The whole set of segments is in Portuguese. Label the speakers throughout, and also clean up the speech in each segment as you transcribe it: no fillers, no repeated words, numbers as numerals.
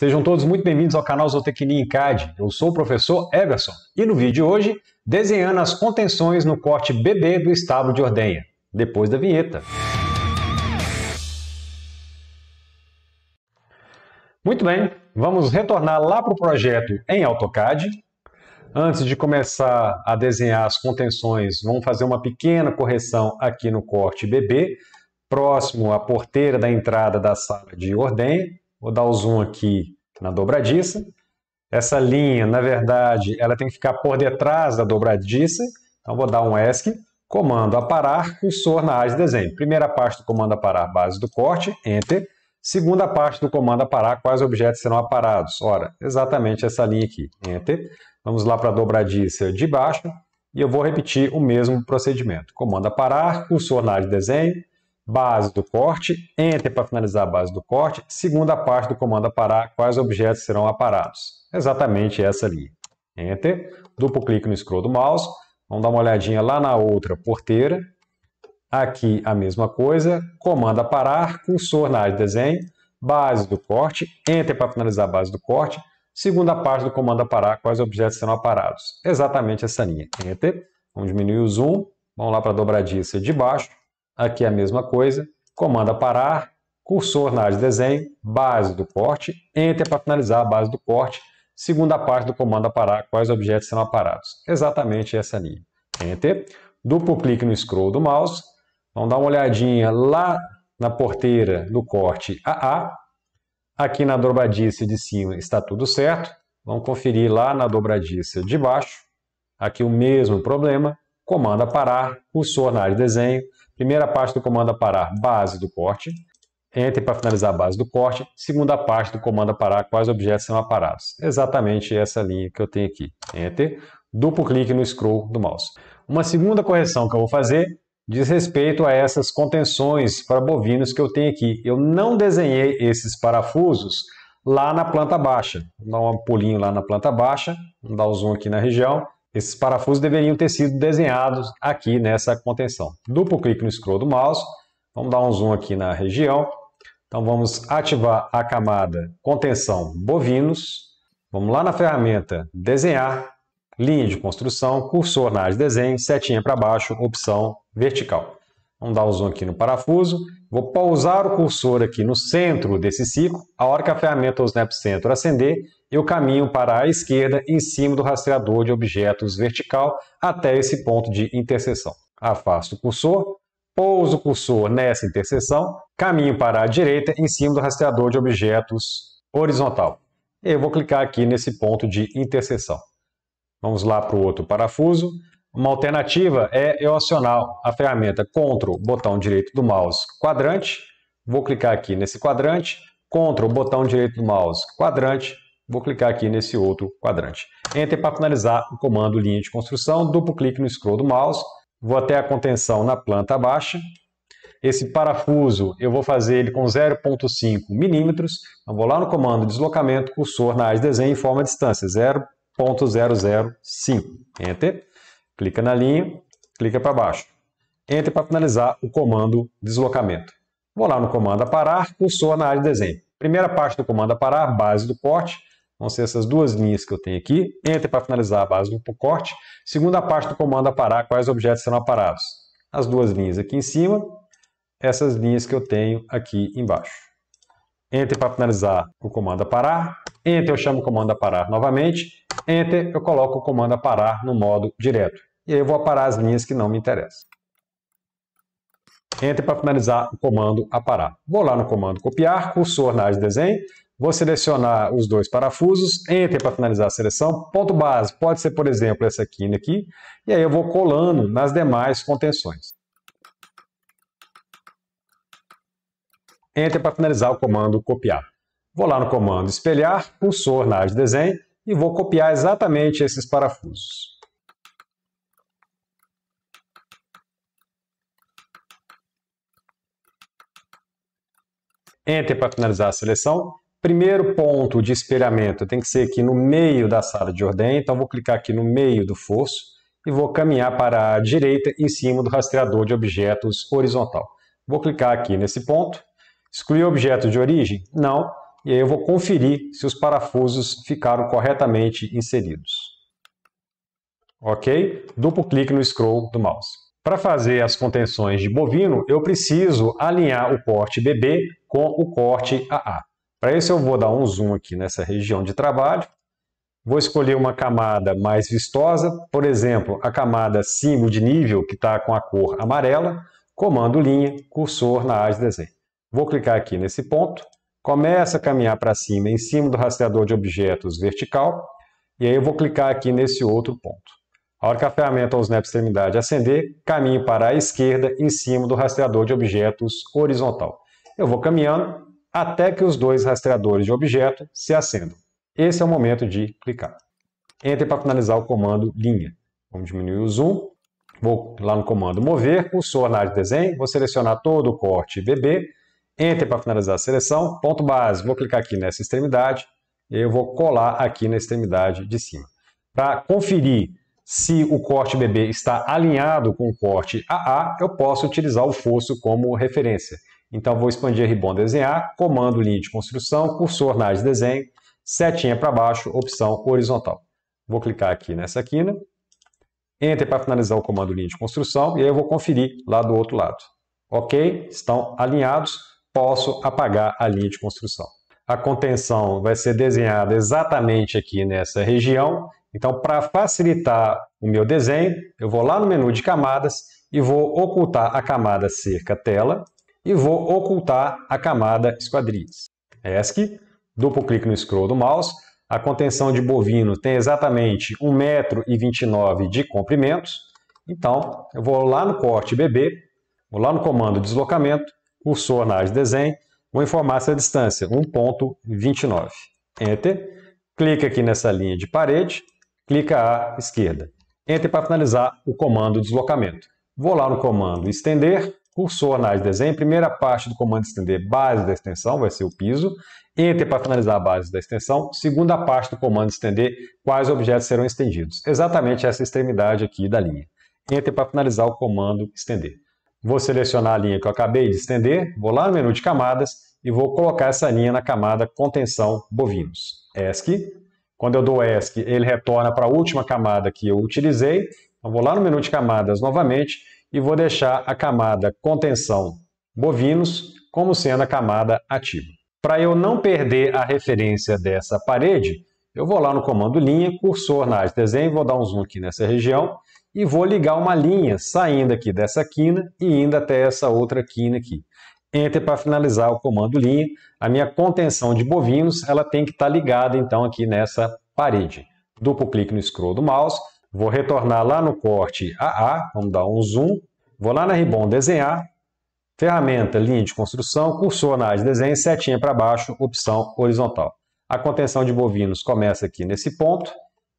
Speaker 1: Sejam todos muito bem-vindos ao canal Zootecnia em CAD. Eu sou o professor Everson e no vídeo de hoje, desenhando as contenções no corte BB do estábulo de ordenha, depois da vinheta. Muito bem, vamos retornar lá para o projeto em AutoCAD. Antes de começar a desenhar as contenções, vamos fazer uma pequena correção aqui no corte BB, próximo à porteira da entrada da sala de ordenha. Vou dar o zoom aqui na dobradiça. Essa linha, na verdade, ela tem que ficar por detrás da dobradiça. Então, vou dar um ESC, comando aparar, cursor na área de desenho. Primeira parte do comando aparar, base do corte, Enter. Segunda parte do comando aparar, quais objetos serão aparados? Ora, exatamente essa linha aqui, Enter. Vamos lá para a dobradiça de baixo e eu vou repetir o mesmo procedimento. Comando aparar, cursor na área de desenho. Base do corte, Enter para finalizar a base do corte, segunda parte do comando aparar, quais objetos serão aparados? Exatamente essa linha. Enter, duplo clique no scroll do mouse, vamos dar uma olhadinha lá na outra porteira, aqui a mesma coisa, comando aparar, cursor na área de desenho, base do corte, Enter para finalizar a base do corte, segunda parte do comando aparar, quais objetos serão aparados? Exatamente essa linha. Enter, vamos diminuir o zoom, vamos lá para a dobradiça de baixo, aqui a mesma coisa, comando aparar, cursor na área de desenho, base do corte, Enter para finalizar a base do corte, segunda parte do comando aparar, quais objetos serão aparados? Exatamente essa linha. Enter, duplo clique no scroll do mouse, vamos dar uma olhadinha lá na porteira do corte AA, aqui na dobradiça de cima está tudo certo, vamos conferir lá na dobradiça de baixo, aqui o mesmo problema, comando aparar, cursor na área de desenho, primeira parte do comando aparar, base do corte, Enter para finalizar a base do corte, segunda parte do comando aparar, quais objetos serão aparados? Exatamente essa linha que eu tenho aqui, Enter, duplo clique no scroll do mouse. Uma segunda correção que eu vou fazer diz respeito a essas contenções para bovinos que eu tenho aqui. Eu não desenhei esses parafusos lá na planta baixa. Vou dar um pulinho lá na planta baixa, vamos dar o zoom aqui na região. Esses parafusos deveriam ter sido desenhados aqui nessa contenção. Duplo clique no scroll do mouse, vamos dar um zoom aqui na região. Então vamos ativar a camada contenção bovinos. Vamos lá na ferramenta desenhar, linha de construção, cursor na área de desenho, setinha para baixo, opção vertical. Vamos dar um zoom aqui no parafuso. Vou pausar o cursor aqui no centro desse ciclo. A hora que a ferramenta Snap Center acender, eu caminho para a esquerda em cima do rastreador de objetos vertical até esse ponto de interseção. Afasto o cursor, pouso o cursor nessa interseção, caminho para a direita em cima do rastreador de objetos horizontal. E eu vou clicar aqui nesse ponto de interseção. Vamos lá para o outro parafuso. Uma alternativa é eu acionar a ferramenta Ctrl, botão direito do mouse, quadrante. Vou clicar aqui nesse quadrante, Ctrl, botão direito do mouse, quadrante. Vou clicar aqui nesse outro quadrante. Enter para finalizar o comando linha de construção, duplo clique no scroll do mouse. Vou até a contenção na planta baixa. Esse parafuso eu vou fazer ele com 0,5 milímetros. Então, vou lá no comando deslocamento, cursor na área de desenho, informa a distância, 0,005. Enter. Clica na linha, clica para baixo. Enter para finalizar o comando deslocamento. Vou lá no comando aparar, cursor na área de desenho. Primeira parte do comando aparar, base do corte. Vão ser essas duas linhas que eu tenho aqui. Enter para finalizar a base do corte. Segunda parte do comando aparar, quais objetos serão aparados? As duas linhas aqui em cima, essas linhas que eu tenho aqui embaixo. Enter para finalizar o comando aparar. Enter eu chamo o comando aparar novamente. Enter eu coloco o comando aparar no modo direto. E aí eu vou aparar as linhas que não me interessam. Enter para finalizar o comando aparar. Vou lá no comando copiar, cursor na área de desenho. Vou selecionar os dois parafusos, Enter para finalizar a seleção, ponto base, pode ser, por exemplo, essa quina aqui, e aí eu vou colando nas demais contenções. Enter para finalizar o comando copiar. Vou lá no comando espelhar, cursor na área de desenho, e vou copiar exatamente esses parafusos. Enter para finalizar a seleção. Primeiro ponto de espelhamento tem que ser aqui no meio da sala de ordenha, então vou clicar aqui no meio do fosso e vou caminhar para a direita em cima do rastreador de objetos horizontal. Vou clicar aqui nesse ponto, excluir objeto de origem? Não, e aí eu vou conferir se os parafusos ficaram corretamente inseridos. Ok? Duplo clique no scroll do mouse. Para fazer as contenções de bovino, eu preciso alinhar o corte BB com o corte AA. Para isso eu vou dar um zoom aqui nessa região de trabalho. Vou escolher uma camada mais vistosa, por exemplo, a camada símbolo de nível, que está com a cor amarela, comando linha, cursor na área de desenho. Vou clicar aqui nesse ponto, começa a caminhar para cima em cima do rastreador de objetos vertical, e aí eu vou clicar aqui nesse outro ponto. A hora que a ferramenta ou snap extremidade acender, caminho para a esquerda em cima do rastreador de objetos horizontal. Eu vou caminhando até que os dois rastreadores de objeto se acendam. Esse é o momento de clicar. Enter para finalizar o comando linha. Vamos diminuir o zoom. Vou lá no comando mover, cursor na área de desenho, vou selecionar todo o corte BB. Enter para finalizar a seleção. Ponto base, vou clicar aqui nessa extremidade e eu vou colar aqui na extremidade de cima. Para conferir se o corte BB está alinhado com o corte AA, eu posso utilizar o fosso como referência. Então vou expandir Ribbon desenhar, comando linha de construção, cursor na área de desenho, setinha para baixo, opção horizontal. Vou clicar aqui nessa quina, Enter para finalizar o comando linha de construção e aí eu vou conferir lá do outro lado. Ok, estão alinhados, posso apagar a linha de construção. A contenção vai ser desenhada exatamente aqui nessa região, então para facilitar o meu desenho, eu vou lá no menu de camadas e vou ocultar a camada cerca tela e vou ocultar a camada esquadrias. ESC. Duplo clique no scroll do mouse, a contenção de bovino tem exatamente 1,29 m de comprimento, então eu vou lá no corte BB, vou lá no comando deslocamento, cursor na área de desenho, vou informar essa distância, 1,29. Enter, clica aqui nessa linha de parede, clica à esquerda. Enter para finalizar o comando deslocamento. Vou lá no comando estender, cursor na área de desenho, primeira parte do comando estender, base da extensão, vai ser o piso. Enter para finalizar a base da extensão. Segunda parte do comando estender, quais objetos serão estendidos. Exatamente essa extremidade aqui da linha. Enter para finalizar o comando estender. Vou selecionar a linha que eu acabei de estender, vou lá no menu de camadas e vou colocar essa linha na camada contenção bovinos. ESC. Quando eu dou ESC, ele retorna para a última camada que eu utilizei. Então vou lá no menu de camadas novamente e vou deixar a camada contenção bovinos como sendo a camada ativa. Para eu não perder a referência dessa parede, eu vou lá no comando linha, cursor na área de desenho, vou dar um zoom aqui nessa região e vou ligar uma linha saindo aqui dessa quina e indo até essa outra quina aqui. Enter para finalizar o comando linha. A minha contenção de bovinos ela tem que estar ligada então aqui nessa parede. Duplo clique no scroll do mouse, vou retornar lá no corte AA, vamos dar um zoom, vou lá na Ribbon desenhar, ferramenta, linha de construção, cursor na área de desenho, setinha para baixo, opção horizontal. A contenção de bovinos começa aqui nesse ponto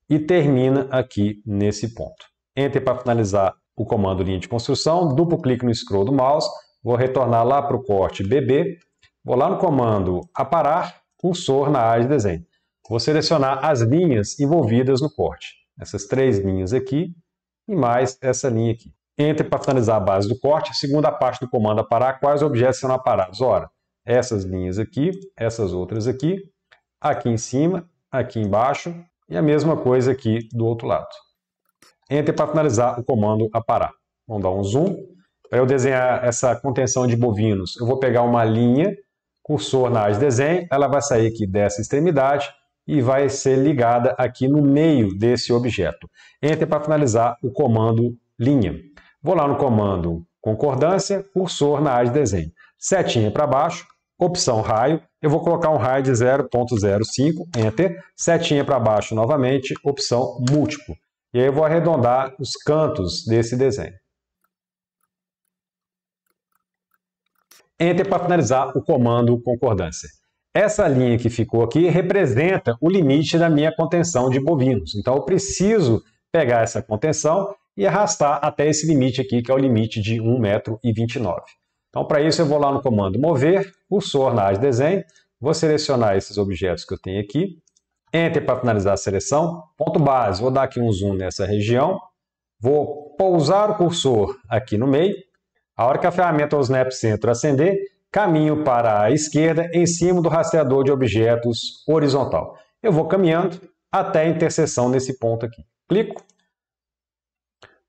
Speaker 1: e termina aqui nesse ponto. Enter para finalizar o comando linha de construção, duplo clique no scroll do mouse, vou retornar lá para o corte BB, vou lá no comando aparar, cursor na área de desenho. Vou selecionar as linhas envolvidas no corte. Essas três linhas aqui e mais essa linha aqui. Enter para finalizar a base do corte, segunda parte do comando aparar, quais objetos serão aparados? Ora, essas linhas aqui, essas outras aqui, aqui em cima, aqui embaixo e a mesma coisa aqui do outro lado. Enter para finalizar o comando aparar. Vamos dar um zoom. Para eu desenhar essa contenção de bovinos, eu vou pegar uma linha, cursor na área de desenho, ela vai sair aqui dessa extremidade e vai ser ligada aqui no meio desse objeto. Enter para finalizar o comando linha. Vou lá no comando concordância, cursor na área de desenho. Setinha para baixo, opção raio, eu vou colocar um raio de 0,05, Enter. Setinha para baixo novamente, opção múltiplo. E aí eu vou arredondar os cantos desse desenho. Enter para finalizar o comando concordância. Essa linha que ficou aqui representa o limite da minha contenção de bovinos. Então eu preciso pegar essa contenção e arrastar até esse limite aqui, que é o limite de 1,29 m. Então para isso eu vou lá no comando mover, cursor na área de desenho, vou selecionar esses objetos que eu tenho aqui, Enter para finalizar a seleção, ponto base, vou dar aqui um zoom nessa região, vou pousar o cursor aqui no meio, a hora que a ferramenta ou Snap Center acender, caminho para a esquerda em cima do rastreador de objetos horizontal. Eu vou caminhando até a interseção nesse ponto aqui. Clico,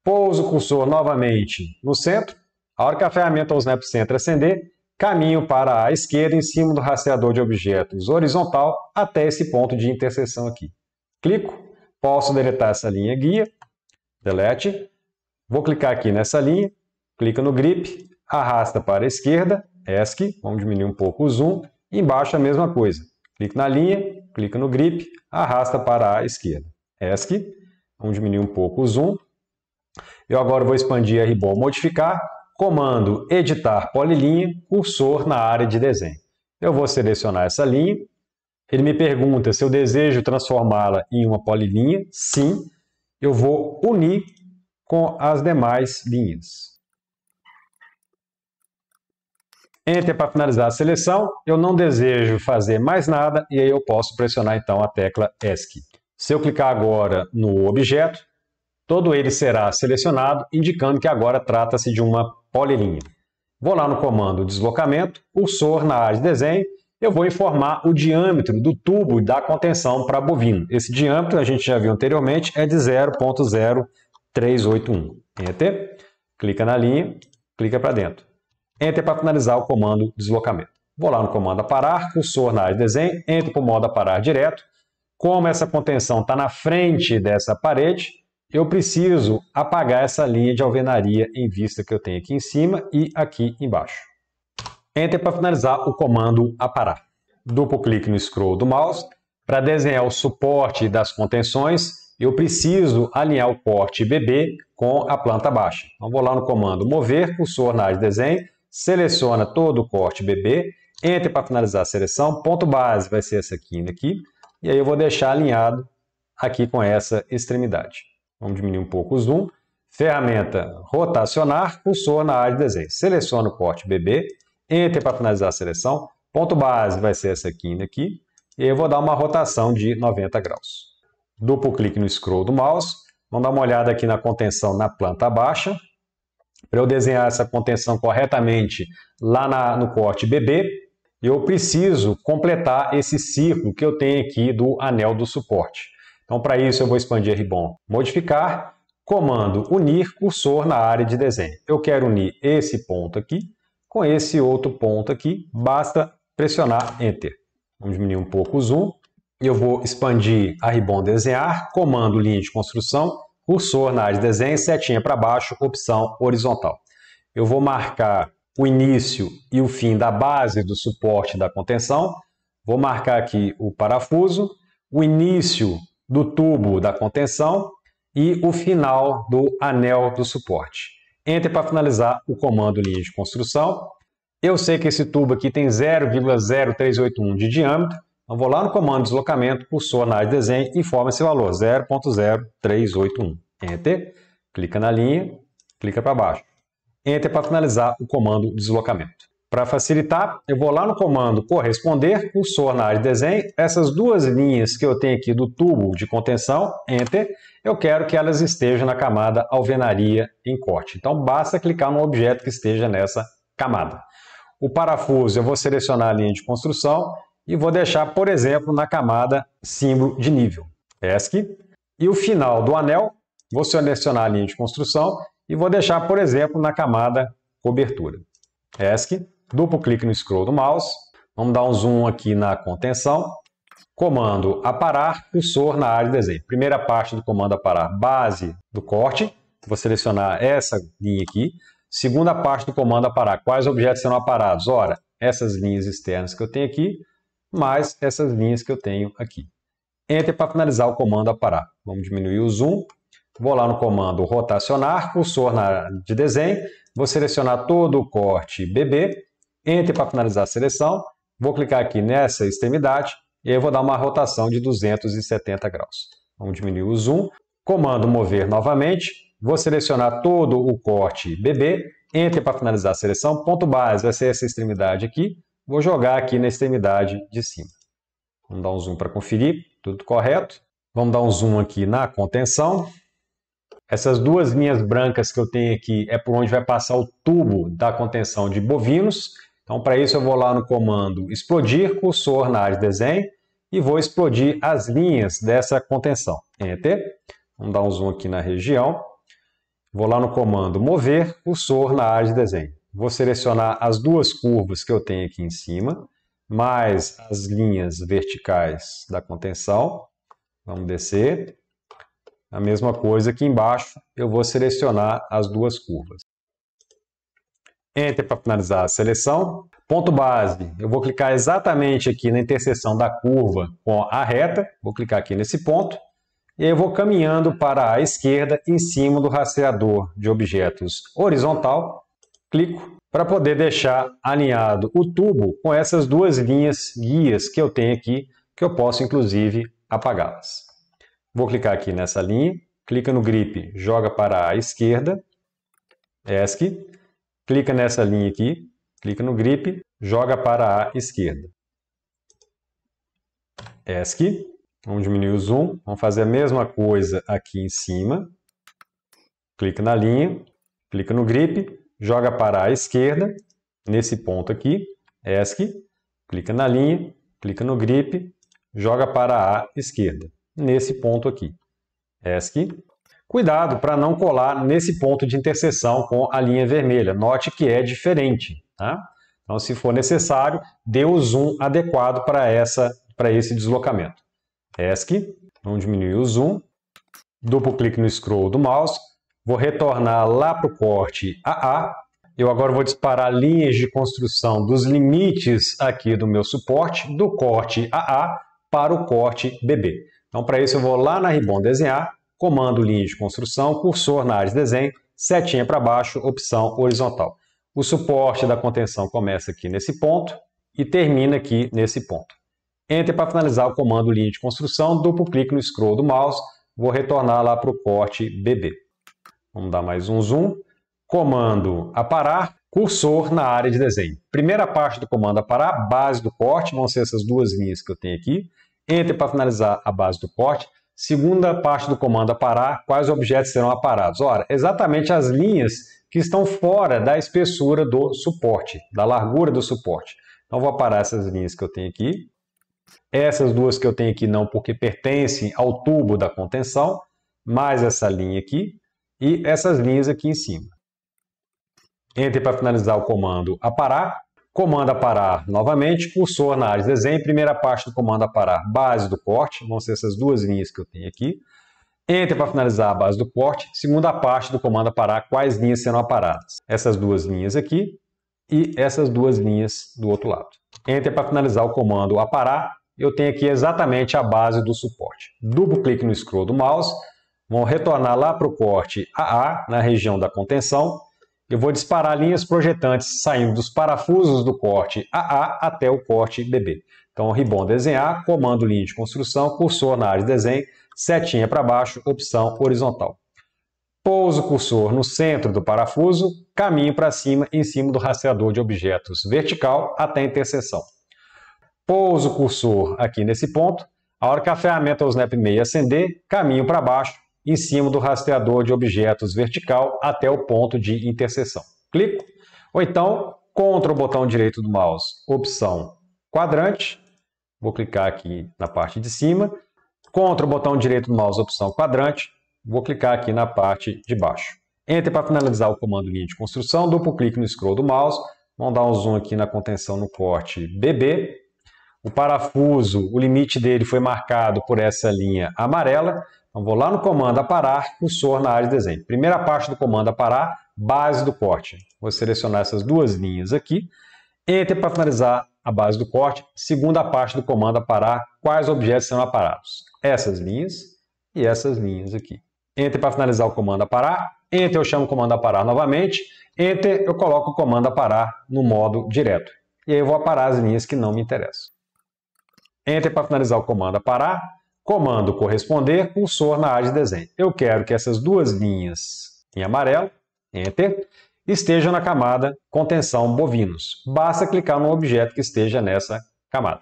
Speaker 1: pouso o cursor novamente no centro. A hora que a ferramenta Snap Center acender, caminho para a esquerda em cima do rastreador de objetos horizontal até esse ponto de interseção aqui. Clico, posso deletar essa linha guia, delete. Vou clicar aqui nessa linha, clica no grip, arrasta para a esquerda, ESC, vamos diminuir um pouco o zoom, embaixo a mesma coisa. Clico na linha, clica no grip, arrasta para a esquerda, ESC, vamos diminuir um pouco o zoom. Eu agora vou expandir a ribbon modificar, comando editar polilinha, cursor na área de desenho. Eu vou selecionar essa linha, ele me pergunta se eu desejo transformá-la em uma polilinha, sim, eu vou unir com as demais linhas. Enter para finalizar a seleção, eu não desejo fazer mais nada e aí eu posso pressionar então a tecla ESC. Se eu clicar agora no objeto, todo ele será selecionado, indicando que agora trata-se de uma polilinha. Vou lá no comando deslocamento, cursor na área de desenho, eu vou informar o diâmetro do tubo da contenção para bovino. Esse diâmetro, a gente já viu anteriormente, é de 0.0381. Enter, clica na linha, clica para dentro. Enter para finalizar o comando deslocamento. Vou lá no comando aparar, cursor na área de desenho, entro para o modo aparar direto. Como essa contenção está na frente dessa parede, eu preciso apagar essa linha de alvenaria em vista que eu tenho aqui em cima e aqui embaixo. Enter para finalizar o comando aparar. Duplo clique no scroll do mouse. Para desenhar o suporte das contenções, eu preciso alinhar o corte BB com a planta baixa. Então vou lá no comando mover, cursor na área de desenho, seleciona todo o corte BB, Enter para finalizar a seleção, ponto base vai ser essa quina aqui, e aí eu vou deixar alinhado aqui com essa extremidade. Vamos diminuir um pouco o zoom, ferramenta rotacionar, cursor na área de desenho, seleciona o corte BB, Enter para finalizar a seleção, ponto base vai ser essa quina aqui, e aí eu vou dar uma rotação de 90 graus. Duplo clique no scroll do mouse, vamos dar uma olhada aqui na contenção na planta baixa. Para eu desenhar essa contenção corretamente lá no corte BB, eu preciso completar esse círculo que eu tenho aqui do anel do suporte. Então, para isso, eu vou expandir a ribbon, modificar, comando unir, cursor na área de desenho. Eu quero unir esse ponto aqui com esse outro ponto aqui, basta pressionar Enter. Vamos diminuir um pouco o zoom. Eu vou expandir a ribbon desenhar, comando linha de construção, cursor na área de desenho, setinha para baixo, opção horizontal. Eu vou marcar o início e o fim da base do suporte da contenção. Vou marcar aqui o parafuso, o início do tubo da contenção e o final do anel do suporte. Enter para finalizar o comando linha de construção. Eu sei que esse tubo aqui tem 0,0381 de diâmetro. Então, vou lá no comando deslocamento, cursor na área de desenho, informa esse valor, 0.0381. Enter, clica na linha, clica para baixo. Enter para finalizar o comando deslocamento. Para facilitar, eu vou lá no comando corresponder, cursor na área de desenho, essas duas linhas que eu tenho aqui do tubo de contenção, Enter, eu quero que elas estejam na camada alvenaria em corte. Então, basta clicar no objeto que esteja nessa camada. O parafuso, eu vou selecionar a linha de construção, e vou deixar, por exemplo, na camada símbolo de nível, ESC. E o final do anel, vou selecionar a linha de construção e vou deixar, por exemplo, na camada cobertura, ESC. Duplo clique no scroll do mouse, vamos dar um zoom aqui na contenção, comando aparar, cursor na área de desenho. Primeira parte do comando aparar, base do corte, vou selecionar essa linha aqui. Segunda parte do comando aparar, quais objetos serão aparados? Ora, essas linhas externas que eu tenho aqui, mais essas linhas que eu tenho aqui. Enter para finalizar o comando aparar. Vamos diminuir o zoom. Vou lá no comando rotacionar, cursor na área de desenho. Vou selecionar todo o corte BB. Enter para finalizar a seleção. Vou clicar aqui nessa extremidade e aí eu vou dar uma rotação de 270 graus. Vamos diminuir o zoom. Comando mover novamente. Vou selecionar todo o corte BB. Enter para finalizar a seleção. Ponto base vai ser essa extremidade aqui. Vou jogar aqui na extremidade de cima. Vamos dar um zoom para conferir, tudo correto. Vamos dar um zoom aqui na contenção. Essas duas linhas brancas que eu tenho aqui é por onde vai passar o tubo da contenção de bovinos. Então, para isso, eu vou lá no comando explodir cursor na área de desenho e vou explodir as linhas dessa contenção. Enter. Vamos dar um zoom aqui na região. Vou lá no comando mover cursor na área de desenho. Vou selecionar as duas curvas que eu tenho aqui em cima, mais as linhas verticais da contenção. Vamos descer. A mesma coisa aqui embaixo, eu vou selecionar as duas curvas. Enter para finalizar a seleção. Ponto base, eu vou clicar exatamente aqui na interseção da curva com a reta. Vou clicar aqui nesse ponto. E eu vou caminhando para a esquerda em cima do rastreador de objetos horizontal. Clico para poder deixar alinhado o tubo com essas duas linhas guias que eu tenho aqui, que eu posso inclusive apagá-las. Vou clicar aqui nessa linha, clica no grip, joga para a esquerda, ESC, clica nessa linha aqui, clica no grip, joga para a esquerda. ESC, vamos diminuir o zoom, vamos fazer a mesma coisa aqui em cima, clica na linha, clica no grip, joga para a esquerda, nesse ponto aqui, ESC, clica na linha, clica no grip, joga para a esquerda. Nesse ponto aqui. ESC. Cuidado para não colar nesse ponto de interseção com a linha vermelha. Note que é diferente. Tá? Então, se for necessário, dê o zoom adequado para esse deslocamento. ESC. Vamos diminuir o zoom. Duplo clique no scroll do mouse. Vou retornar lá para o corte AA. Eu agora vou disparar linhas de construção dos limites aqui do meu suporte, do corte AA para o corte BB. Então, para isso, eu vou lá na Ribbon Desenhar, comando linha de construção, cursor na área de desenho, setinha para baixo, opção horizontal. O suporte da contenção começa aqui nesse ponto e termina aqui nesse ponto. Enter para finalizar o comando linha de construção, duplo clique no scroll do mouse, vou retornar lá para o corte BB. Vamos dar mais um zoom. Comando aparar, cursor na área de desenho. Primeira parte do comando aparar, base do corte, vão ser essas duas linhas que eu tenho aqui. Enter para finalizar a base do corte. Segunda parte do comando aparar, quais objetos serão aparados? Ora, exatamente as linhas que estão fora da espessura do suporte, da largura do suporte. Então, vou aparar essas linhas que eu tenho aqui. Essas duas que eu tenho aqui não, porque pertencem ao tubo da contenção, mais essa linha aqui e essas linhas aqui em cima. Enter para finalizar o comando aparar. Comando aparar novamente, cursor na área de desenho, primeira parte do comando aparar, base do corte, vão ser essas duas linhas que eu tenho aqui. Enter para finalizar a base do corte, segunda parte do comando aparar, quais linhas serão aparadas? Essas duas linhas aqui e essas duas linhas do outro lado. Enter para finalizar o comando aparar, eu tenho aqui exatamente a base do suporte. Duplo clique no scroll do mouse, vou retornar lá para o corte AA, na região da contenção. Eu vou disparar linhas projetantes saindo dos parafusos do corte AA até o corte BB. Então, Ribbon Desenhar, comando linha de construção, cursor na área de desenho, setinha para baixo, opção horizontal. Pouso o cursor no centro do parafuso, caminho para cima em cima do rastreador de objetos vertical até a interseção. Pouso o cursor aqui nesse ponto, a hora que a ferramenta Snap Meio acender, caminho para baixo, em cima do rastreador de objetos vertical até o ponto de interseção. Clico, ou então, contra o botão direito do mouse, opção quadrante, vou clicar aqui na parte de cima, contra o botão direito do mouse, opção quadrante, vou clicar aqui na parte de baixo. Enter para finalizar o comando linha de construção, duplo clique no scroll do mouse, vamos dar um zoom aqui na contenção no corte BB, o parafuso, o limite dele foi marcado por essa linha amarela. Então, vou lá no comando aparar, cursor na área de desenho. Primeira parte do comando aparar, base do corte. Vou selecionar essas duas linhas aqui. Enter para finalizar a base do corte. Segunda parte do comando aparar, quais objetos serão aparados? Essas linhas e essas linhas aqui. Enter para finalizar o comando aparar. Enter eu chamo o comando aparar novamente. Enter eu coloco o comando aparar no modo direto. E aí eu vou aparar as linhas que não me interessam. Enter para finalizar o comando aparar. Comando corresponder, cursor na área de desenho. Eu quero que essas duas linhas em amarelo, Enter, estejam na camada contenção bovinos. Basta clicar no objeto que esteja nessa camada.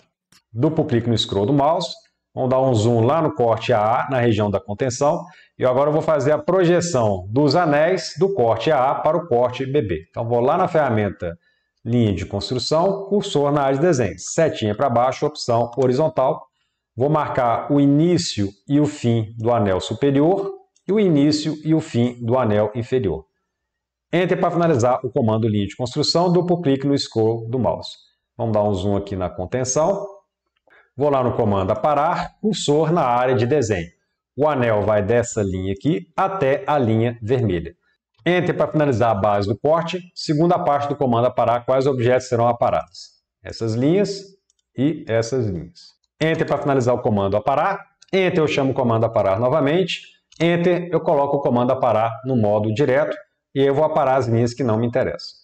Speaker 1: Duplo clique no scroll do mouse, vamos dar um zoom lá no corte AA, na região da contenção, e agora eu vou fazer a projeção dos anéis do corte AA para o corte BB. Então vou lá na ferramenta linha de construção, cursor na área de desenho, setinha para baixo, opção horizontal. Vou marcar o início e o fim do anel superior e o início e o fim do anel inferior. Enter para finalizar o comando linha de construção, duplo clique no scroll do mouse. Vamos dar um zoom aqui na contenção. Vou lá no comando aparar, cursor na área de desenho. O anel vai dessa linha aqui até a linha vermelha. Enter para finalizar a base do corte. Segunda parte do comando aparar, quais objetos serão aparados? Essas linhas e essas linhas. Enter para finalizar o comando aparar. Enter eu chamo o comando aparar novamente. Enter eu coloco o comando aparar no modo direto e eu vou aparar as linhas que não me interessam.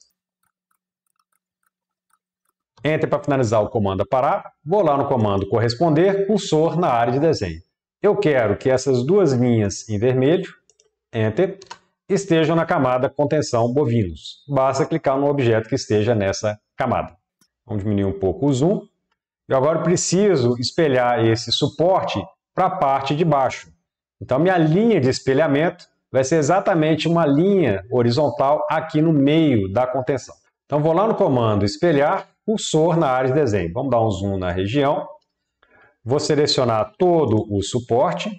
Speaker 1: Enter para finalizar o comando aparar. Vou lá no comando corresponder, cursor na área de desenho. Eu quero que essas duas linhas em vermelho, Enter, estejam na camada contenção bovinos. Basta clicar no objeto que esteja nessa camada. Vamos diminuir um pouco o zoom. Eu agora preciso espelhar esse suporte para a parte de baixo. Então, minha linha de espelhamento vai ser exatamente uma linha horizontal aqui no meio da contenção. Então, vou lá no comando espelhar, cursor na área de desenho. Vamos dar um zoom na região. Vou selecionar todo o suporte.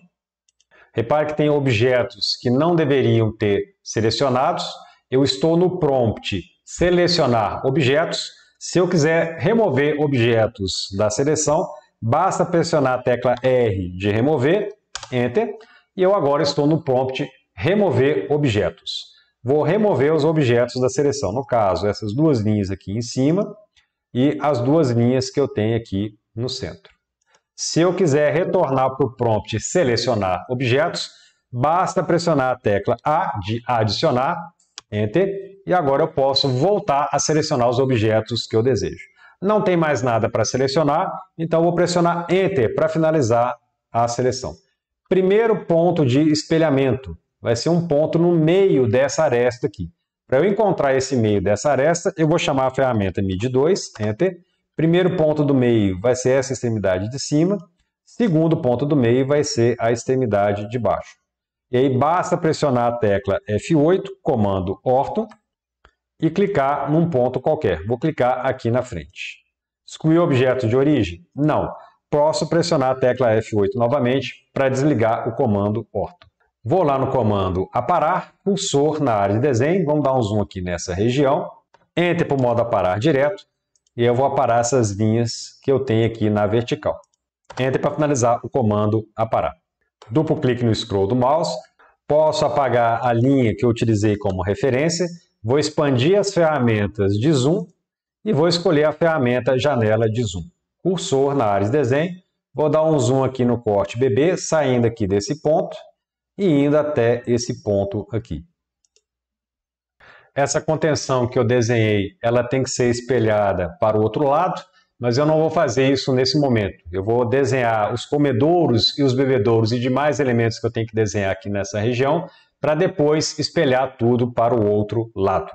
Speaker 1: Repare que tem objetos que não deveriam ter selecionados. Eu estou no prompt selecionar objetos. Se eu quiser remover objetos da seleção, basta pressionar a tecla R de remover, Enter, e eu agora estou no prompt remover objetos. Vou remover os objetos da seleção, no caso, essas duas linhas aqui em cima e as duas linhas que eu tenho aqui no centro. Se eu quiser retornar para o prompt selecionar objetos, basta pressionar a tecla A de adicionar, Enter, e agora eu posso voltar a selecionar os objetos que eu desejo. Não tem mais nada para selecionar, então vou pressionar Enter para finalizar a seleção. Primeiro ponto de espelhamento vai ser um ponto no meio dessa aresta aqui. Para eu encontrar esse meio dessa aresta, eu vou chamar a ferramenta MID2, Enter. Primeiro ponto do meio vai ser essa extremidade de cima. Segundo ponto do meio vai ser a extremidade de baixo. E aí basta pressionar a tecla F8, comando Ortho, e clicar num ponto qualquer. Vou clicar aqui na frente. Excluir o objeto de origem? Não. Posso pressionar a tecla F8 novamente para desligar o comando Ortho. Vou lá no comando aparar, cursor na área de desenho. Vamos dar um zoom aqui nessa região. Enter para o modo aparar direto. E eu vou aparar essas linhas que eu tenho aqui na vertical. Enter para finalizar o comando aparar. Duplo clique no scroll do mouse. Posso apagar a linha que eu utilizei como referência. Vou expandir as ferramentas de zoom e vou escolher a ferramenta janela de zoom. Cursor na área de desenho. Vou dar um zoom aqui no corte BB, saindo aqui desse ponto e indo até esse ponto aqui. Essa contenção que eu desenhei, ela tem que ser espelhada para o outro lado, mas eu não vou fazer isso nesse momento. Eu vou desenhar os comedouros e os bebedouros e demais elementos que eu tenho que desenhar aqui nessa região, para depois espelhar tudo para o outro lado.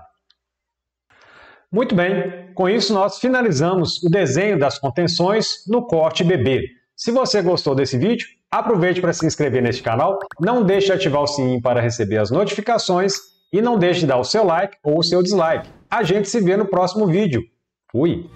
Speaker 1: Muito bem, com isso nós finalizamos o desenho das contenções no corte BB. Se você gostou desse vídeo, aproveite para se inscrever neste canal, não deixe de ativar o sininho para receber as notificações e não deixe de dar o seu like ou o seu dislike. A gente se vê no próximo vídeo. Fui!